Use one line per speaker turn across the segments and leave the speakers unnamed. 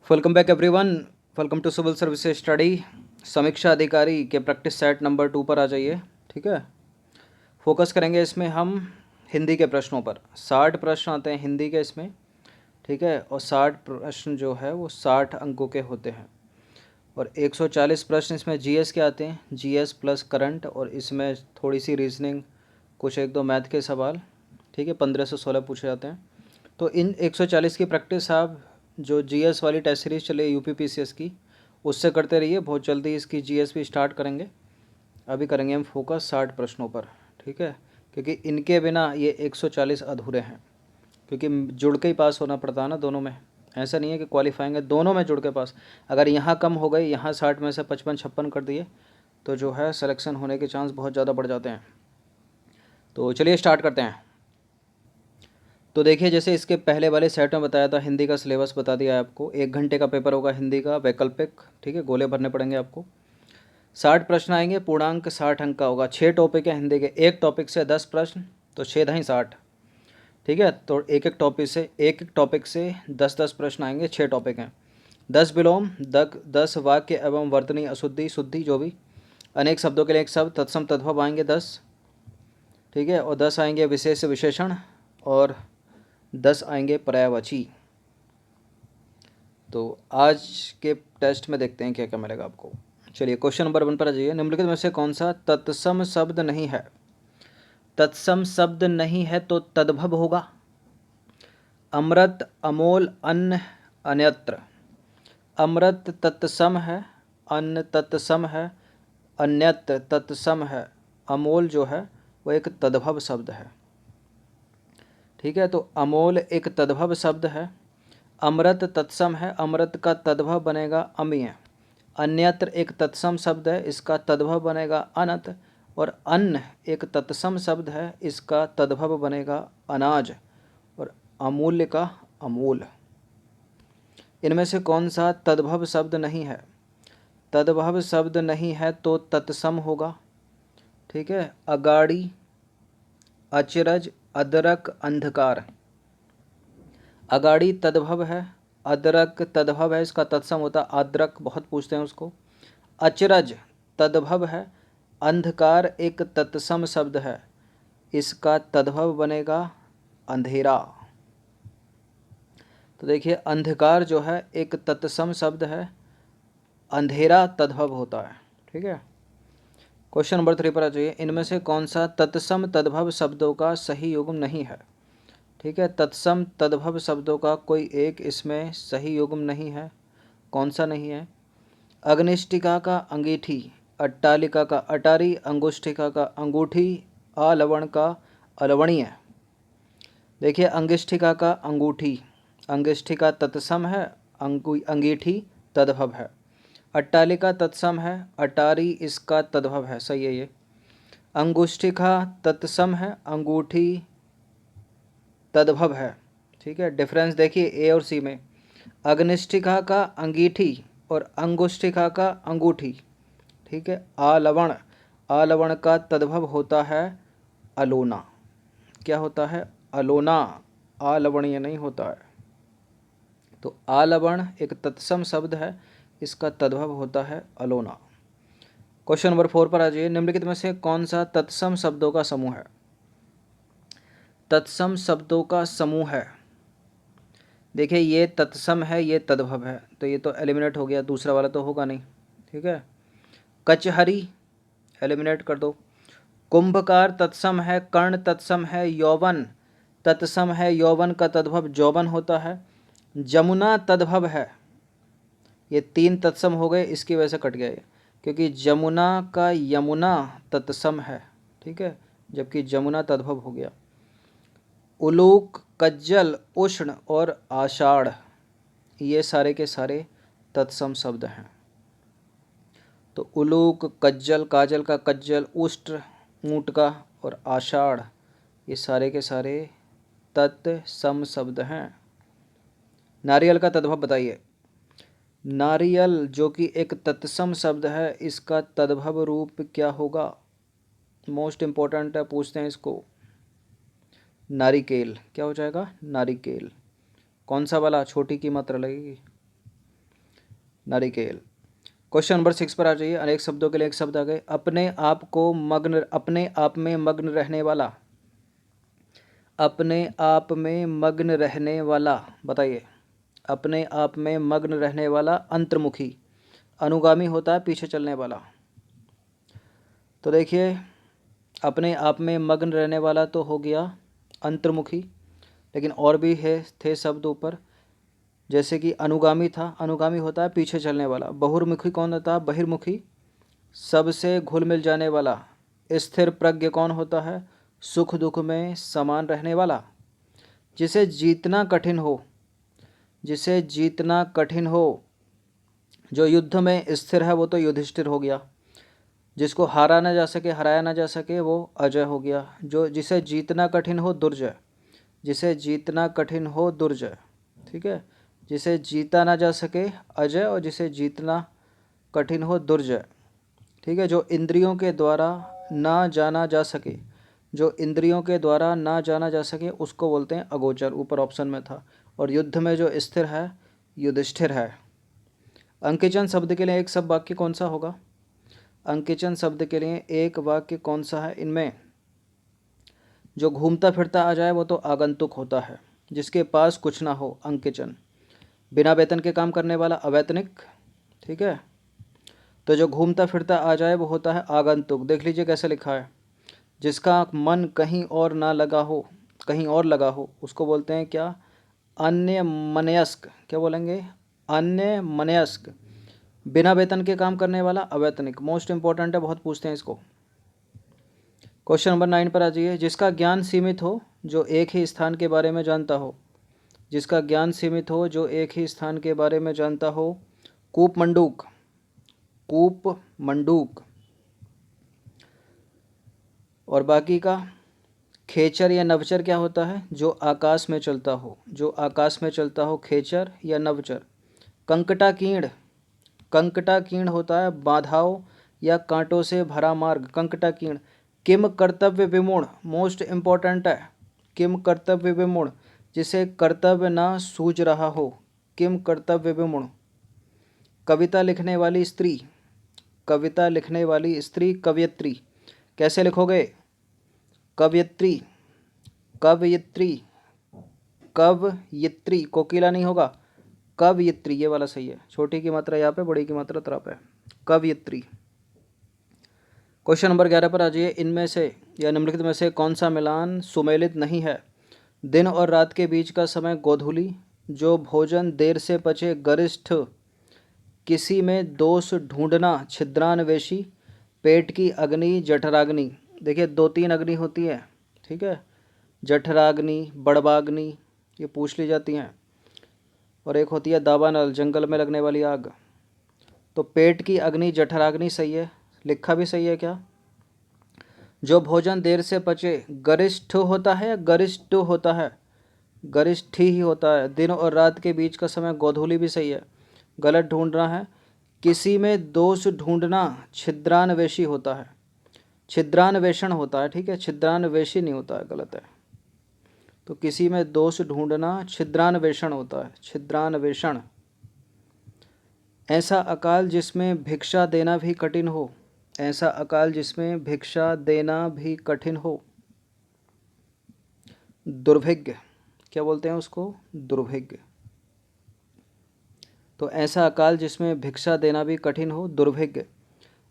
Welcome back everyone. Welcome to civil services study. समीक्षा अधिकारी के प्रैक्टिस सेट नंबर 2 पर आ जाइए। ठीक है, फोकस करेंगे इसमें हम हिंदी के प्रश्नों पर। 60 प्रश्न आते हैं हिंदी के इसमें। ठीक है, और 60 प्रश्न जो है वो 60 अंकों के होते हैं और 140 प्रश्न इसमें जीएस के आते हैं, जीएस प्लस करंट, और इसमें थोड़ी सी रीजनिंग, कुछ एक दो मैथ के सवाल। ठीक है, 15 से 16 पूछे जाते हैं। तो इन 140 की प्रैक्टिस आप जो जीएस वाली टेस्ट सीरीज चले यूपी पीसीएस की, उससे करते रहिए। बहुत जल्दी इसकी जीएस भी स्टार्ट करेंगे। अभी करेंगे हम फोकस 60 प्रश्नों पर। ठीक है, क्योंकि इनके बिना ये 140 अधूरे हैं, क्योंकि जुड़ के ही पास होना पड़ता है ना दोनों में। ऐसा नहीं है कि क्वालिफाइंग है, दोनों में जुड़ के पास। अगर यहाँ कम हो गई, यहाँ 60 में से 55-56 कर दिए, तो जो है सिलेक्शन होने के चांस बहुत ज़्यादा बढ़ जाते हैं। तो चलिए स्टार्ट करते हैं। तो देखिए, जैसे इसके पहले वाले सेट में बताया था, हिंदी का सिलेबस बता दिया है आपको। 1 घंटे का पेपर होगा हिंदी का, वैकल्पिक। ठीक है, गोले भरने पड़ेंगे आपको। 60 प्रश्न आएंगे, पूर्णांक 60 अंक का होगा। 6 टॉपिक है हिंदी के, एक टॉपिक से 10 प्रश्न, तो 6 दहीं 60। ठीक है, तो एक एक टॉपिक से 10-10 प्रश्न आएंगे। 6 टॉपिक हैं। 10 विलोम, 10 वाक्य एवं वर्तनी अशुद्धि शुद्धि, जो भी अनेक शब्दों के लिए एक शब्द, तत्सम तद्भव आएंगे 10। ठीक है, और 10 आएंगे विशेष विशेषण, और 10 आएंगे पर्यायवाची। तो आज के टेस्ट में देखते हैं क्या क्या मिलेगा आपको। चलिए क्वेश्चन नंबर 1 पर आ जाइए। निम्नलिखित में से कौन सा तत्सम शब्द नहीं है? तत्सम शब्द नहीं है तो तद्भव होगा। अमृत, अमोल, अन्न, अन्यत्र। अमृत तत्सम है, अन्न तत्सम है, अन्यत्र तत्सम है। अमोल जो है वो एक तद्भव शब्द है। ठीक है, तो अमोल एक तद्भव शब्द है। अमृत तत्सम है, अमृत का तद्भव बनेगा अम्य। अन्यत्र एक तत्सम शब्द है, इसका तद्भव बनेगा अनत। और अन्न एक तत्सम शब्द है, इसका तद्भव बनेगा अनाज। और अमूल्य का अमूल। इनमें से कौन सा तद्भव शब्द नहीं है? तद्भव शब्द नहीं है तो तत्सम होगा। ठीक है, अगाड़ी, अचरज, अदरक, अंधकार। अगाड़ी तद्भव है, अदरक तद्भव है, इसका तत्सम होता अदरक, बहुत पूछते हैं उसको। अचरज तद्भव है, अंधकार एक तत्सम शब्द है, इसका तद्भव बनेगा अंधेरा। तो देखिए, अंधकार जो है एक तत्सम शब्द है, अंधेरा तद्भव होता है। ठीक है, क्वेश्चन नंबर 3 पर आ जाइए। इनमें से कौन सा तत्सम तद्भव शब्दों का सही युग्म नहीं है? ठीक है, तत्सम तद्भव शब्दों का कोई एक इसमें सही युग्म नहीं है। कौन सा नहीं है? अग्निष्टिका का अंगीठी, अट्टालिका का अटारी, अंगुष्ठिका का अंगूठी, अलवण का अलवणीय। देखिए, अंगिष्ठिका का अंगूठी, अंगिष्ठिका तत्सम है, अंगीठी तद्भव है। अट्टालिका तत्सम है, अटारी इसका तद्भव है, सही है ये। अंगुष्ठिका तत्सम है, अंगूठी तद्भव है। ठीक है, डिफरेंस देखिए ए और सी में। अग्निष्ठिका का अंगीठी और अंगुष्ठिका का अंगूठी। ठीक है, आलवण, आलवण का तद्भव होता है अलोना। क्या होता है? अलोना, आलवणीय नहीं होता है। तो आलवण एक तत्सम शब्द है, इसका तद्भव होता है अलोना। क्वेश्चन नंबर 4 पर आ जाइए। निम्नलिखित में से कौन सा तत्सम शब्दों का समूह है? तत्सम शब्दों का समूह है। देखिए, ये तत्सम है, ये तद्भव है, तो ये तो एलिमिनेट हो गया, दूसरा वाला तो होगा नहीं। ठीक है, कचहरी एलिमिनेट कर दो। कुंभकार तत्सम है, कर्ण तत्सम है, यौवन तत्सम है, यौवन का तद्भव जौवन होता है। जमुना तद्भव है, ये 3 तत्सम हो गए, इसकी वजह से कट गया ये, क्योंकि जमुना का यमुना तत्सम है। ठीक है, जबकि जमुना तद्भव हो गया। उलूक, कज्जल, उष्ण और आषाढ़, ये सारे के सारे तत्सम शब्द हैं। तो उलूक, कज्जल, काजल का कज्जल, उष्ण ऊँट का, और आषाढ़, ये सारे के सारे तत्सम शब्द हैं। नारियल का तद्भव बताइए। नारियल जो कि एक तत्सम शब्द है, इसका तद्भव रूप क्या होगा? मोस्ट इम्पोर्टेंट है, पूछते हैं इसको। नारिकेल, क्या हो जाएगा? नारिकेल। कौन सा वाला? छोटी की मात्रा लगेगी। नारिकेल। क्वेश्चन नंबर 6 पर आ जाइए। अनेक शब्दों के लिए एक शब्द आ गए। अपने आप में मग्न रहने वाला, अपने आप में मग्न रहने वाला, बताइए। अपने आप में मग्न रहने वाला अंतर्मुखी, अनुगामी होता है पीछे चलने वाला। तो देखिए, अपने आप में मग्न रहने वाला तो हो गया अंतर्मुखी, लेकिन और भी थे शब्द ऊपर, जैसे कि अनुगामी था, अनुगामी होता है पीछे चलने वाला। बहुर्मुखी कौन होता है? बहिर्मुखी, सबसे घुल मिल जाने वाला। स्थिर प्रज्ञ कौन होता है? सुख दुख में समान रहने वाला। जिसे जीतना कठिन हो, जिसे जीतना कठिन हो, जो युद्ध में स्थिर है वो तो युधिष्ठिर हो गया। जिसको हारा ना जा सके, हराया ना जा सके, वो अजय हो गया। जिसे जीतना कठिन हो, दुर्जय। जिसे जीतना कठिन हो, दुर्जय, ठीक है। जिसे जीता ना जा सके, अजय, और जिसे जीतना कठिन हो, दुर्जय, ठीक है। जो इंद्रियों के द्वारा ना जाना जा सके, जो इंद्रियों के द्वारा ना जाना जा सके, उसको बोलते हैं अगोचर, ऊपर ऑप्शन में था। और युद्ध में जो स्थिर है, युधिष्ठिर है। अंकेचन शब्द के लिए एक सब वाक्य कौन सा होगा? अंकेचन शब्द के लिए एक वाक्य कौन सा है? इनमें जो घूमता फिरता आ जाए वो तो आगंतुक होता है, जिसके पास कुछ ना हो, अंकेचन। बिना वेतन के काम करने वाला अवैतनिक, ठीक है। तो जो घूमता फिरता आ जाए वो होता है आगंतुक। देख लीजिए कैसे लिखा है। जिसका मन कहीं और ना लगा हो, कहीं और लगा हो, उसको बोलते हैं क्या? अन्य मनयस्क। क्या बोलेंगे? अन्य मनयस्क। बिना वेतन के काम करने वाला अवैतनिक। मोस्ट इंपॉर्टेंट है, बहुत पूछते हैं इसको। क्वेश्चन नंबर 9 पर आ जाइए। जिसका ज्ञान सीमित हो, जो एक ही स्थान के बारे में जानता हो, जिसका ज्ञान सीमित हो, जो एक ही स्थान के बारे में जानता हो। कूप मंडूक, कूप मंडूक। और बाकी का खेचर या नवचर क्या होता है? जो आकाश में चलता हो, जो आकाश में चलता हो, खेचर या नवचर। कंकटाकीर्ण, कंकटाकीर्ण होता है बाधाओं या कांटों से भरा मार्ग, कंकटाकीर्ण। किम कर्तव्य विमूढ़, मोस्ट इंपॉर्टेंट है। किम कर्तव्य विमूढ़, जिसे कर्तव्य ना सूझ रहा हो, किम कर्तव्य विमूढ़। कविता लिखने वाली स्त्री, कविता लिखने वाली स्त्री, कवयित्री। कैसे लिखोगे? कवयित्री, कवयित्री, कवयित्री, कोकिला नहीं होगा, कवयित्री, ये वाला सही है। छोटी की मात्रा यहाँ पे, बड़ी की मात्रा तरफ है, कवयित्री। क्वेश्चन नंबर 11 पर आ जाइए। इनमें से या निम्नलिखित में से कौन सा मिलान सुमेलित नहीं है? दिन और रात के बीच का समय गोधूली, जो भोजन देर से पचे गरिष्ठ, किसी में दोष ढूंढना छिद्रान्वेषी, पेट की अग्नि जठराग्नि। देखिए 2-3 अग्नि होती है, ठीक है। जठराग्नि, बड़बाग्नि, ये पूछ ली जाती हैं। और एक होती है दावानल, जंगल में लगने वाली आग। तो पेट की अग्नि, जठराग्नि सही है, लिखा भी सही है क्या? जो भोजन देर से पचे, गरिष्ठ होता है या गरिष्ठ होता है? गरिष्ठ ही होता है। दिन और रात के बीच का समय गोधूली भी सही है, गलत ढूंढना है। किसी में दोष ढूंढना छिद्रान्वेषी होता है, छिद्रान्वेषण होता है, ठीक है, छिद्रान्वेषी नहीं होता है, गलत है। तो किसी में दोष ढूंढना छिद्रान्वेषण होता है, छिद्रान्वेषण। ऐसा अकाल जिसमें भिक्षा देना भी कठिन हो, ऐसा अकाल जिसमें भिक्षा देना भी कठिन हो, दुर्भिग्य। क्या बोलते हैं उसको? दुर्भिग्य। तो ऐसा अकाल जिसमें भिक्षा देना भी कठिन हो, दुर्भिग्य।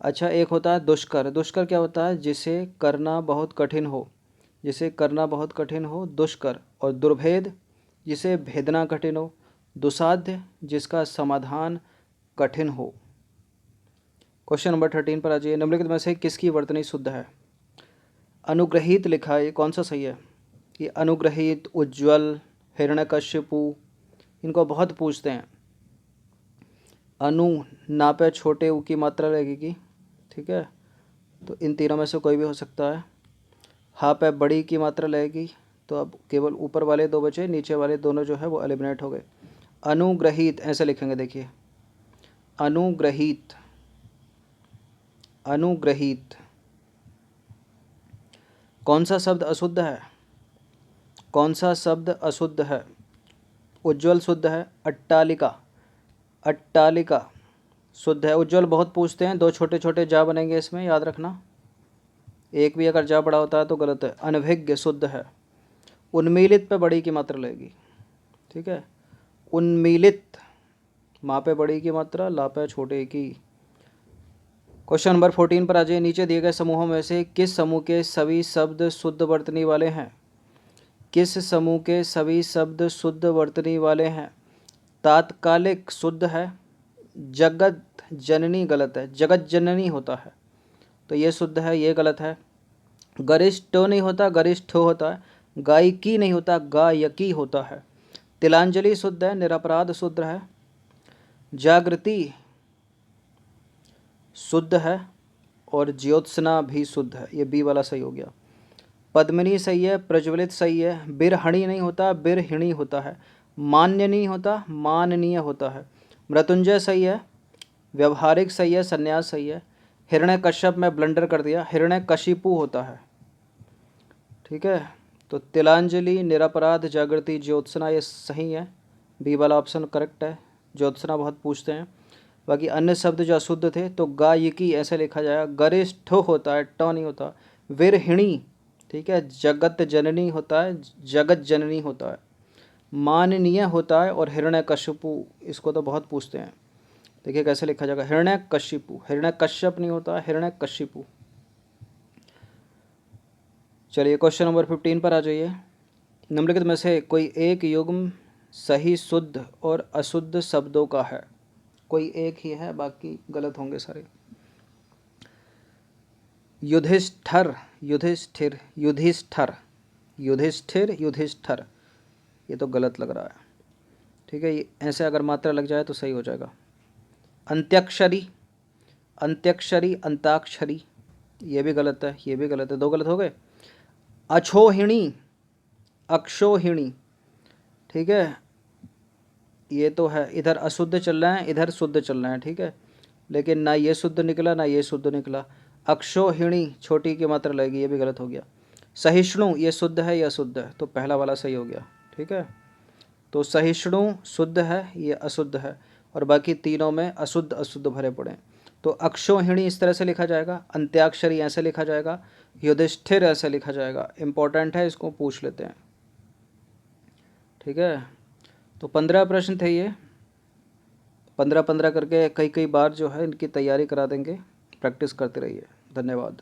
अच्छा, एक होता है दुष्कर। दुष्कर क्या होता है? जिसे करना बहुत कठिन हो, जिसे करना बहुत कठिन हो, दुष्कर। और दुर्भेद, जिसे भेदना कठिन हो। दुसाध्य, जिसका समाधान कठिन हो। क्वेश्चन नंबर 13 पर आ जाइए। निम्नलिखित में से किसकी वर्तनी शुद्ध है? अनुग्रहित लिखा है, ये कौन सा सही है? ये अनुग्रहित, उज्ज्वल, हिरण्यकश्यपु, इनको बहुत पूछते हैं। अनु ना पे छोटे ऊ की मात्रा लगेगी, ठीक है। तो इन तीनों में से कोई भी हो सकता है। हा पे बड़ी की मात्रा लगेगी, तो अब केवल ऊपर वाले 2 बचे, नीचे वाले दोनों जो है वो एलिमिनेट हो गए। अनुग्रहित ऐसे लिखेंगे, देखिए, अनुग्रहित, अनुग्रहित। कौन सा शब्द अशुद्ध है? कौन सा शब्द अशुद्ध है? उज्ज्वल शुद्ध है। अट्टालिका, अट्टालिका, शुद्ध है। उज्ज्वल बहुत पूछते हैं, दो छोटे छोटे जा बनेंगे इसमें, याद रखना। एक भी अगर जा बड़ा होता है तो गलत है। अनभिज्ञ शुद्ध है। उन्मीलित पे बड़ी की मात्रा लगेगी, ठीक है। उन्मीलित, माँ पे बड़ी की मात्रा, ला पे छोटे की। क्वेश्चन नंबर 14 पर आ जाइए। नीचे दिए गए समूहों में से किस समूह के सभी शब्द शुद्ध वर्तनी वाले हैं? किस समूह के सभी शब्द शुद्ध वर्तनी वाले हैं? तात्कालिक शुद्ध है। जगत जननी गलत है, जगत जननी होता है तो ये शुद्ध है, ये गलत है। गरिष्ठ नहीं होता, गरिष्ठ होता है। गायकी नहीं होता, गायकी होता है। तिलांजलि शुद्ध है, निरपराध शुद्ध है। जागृति शुद्ध है और ज्योत्सना भी शुद्ध है, ये बी वाला सही हो गया। पद्मिनी सही है, प्रज्वलित सही है। बिरहणी नहीं होता, बिरहिणी होता है। मान्य नहीं होता, माननीय होता है। मृत्युंजय सही है, व्यवहारिक सही है, संन्यास सही है। हिरण्य कश्यप में ब्लंडर कर दिया, हिरण्य कशिपु होता है, ठीक है। तो तिलांजलि, निरपराध, जागृति, ज्योत्सना ये सही है, बी वाला ऑप्शन करेक्ट है। ज्योत्सना बहुत पूछते हैं। बाकी अन्य शब्द जो अशुद्ध थे तो गायकी ऐसे लिखा जाएगा, गरिष्ठ होता है, ट नहीं होता। विरहिणी, ठीक है। जगत जननी होता है, जगत जननी होता है। माननीय होता है और हिरण्यकशिपु, इसको तो बहुत पूछते हैं। देखिए कैसे लिखा जाएगा, हिरण्यकशिपु, हिरण्यकश्यप नहीं होता, हिरण्यकशिपु। चलिए क्वेश्चन नंबर 15 पर आ जाइए। निम्नलिखित में से कोई एक युग्म सही शुद्ध और अशुद्ध शब्दों का है? कोई एक ही है, बाकी गलत होंगे सारे। युधिष्ठर, युधिष्ठिर, युधिष्ठर, युधिष्ठिर, युधिष्ठर, ये तो गलत लग रहा है, ठीक है। ये ऐसे अगर मात्रा लग जाए तो सही हो जाएगा। अंत्याक्षरी, अंत्याक्षरी, अंताक्षरी, ये भी गलत है, ये भी गलत है, दो गलत हो गए। अक्षोहिणी, अक्षोहिणी, ठीक है। ये तो है, इधर अशुद्ध चल रहा है, इधर शुद्ध चल रहा है, ठीक है। लेकिन ना ये शुद्ध निकला ना ये शुद्ध निकला। अक्षोहिणी छोटी की मात्रा लगेगी, ये भी गलत हो गया। सहिष्णु, ये शुद्ध है, ये अशुद्ध है, तो पहला वाला सही हो गया, ठीक है। तो सहिष्णु शुद्ध है, ये अशुद्ध है, और बाकी तीनों में अशुद्ध अशुद्ध भरे पड़े हैं। तो अक्षोहिणी इस तरह से लिखा जाएगा, अंत्याक्षरी ऐसे लिखा जाएगा, युधिष्ठिर ऐसे लिखा जाएगा। इंपॉर्टेंट है, इसको पूछ लेते हैं, ठीक है। तो 15 प्रश्न थे ये, 15-15 करके कई कई बार जो है इनकी तैयारी करा देंगे। प्रैक्टिस करते रहिए। धन्यवाद।